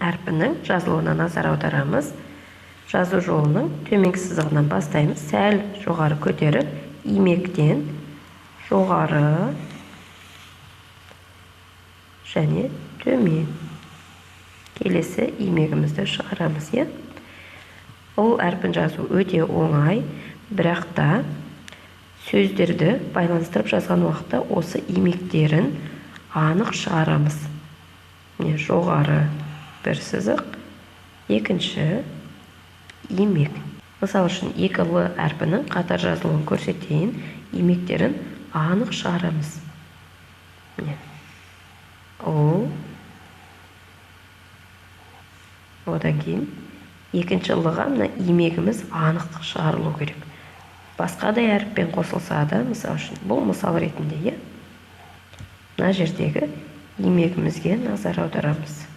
әрпінің жазылуына назар аударамыз. Жазу жолының төменгі сызығынан бастаймыз. Сәл жоғары көтеріп, имектен жоғары және төмен. Келесі имегімізді шығарамыз. Бұл әрпін жазу өте оңай, бірақ та сөздерді байланыстырып жазған уақытта осы имектерін анық шығарамыз. Жоғары бір сызық, екінші имек. Мысал үшін, екі Л әрпінің қатар жазылуын көрсетейін, имектерін анық шығарамыз. Одан кейін екінші Л-ға имегіміз анық шығарылу керек. Басқа да әріппен қосылса да, мысал үшін, бұл мысал ретінде, мына жердегі имегімізге назар аударамыз.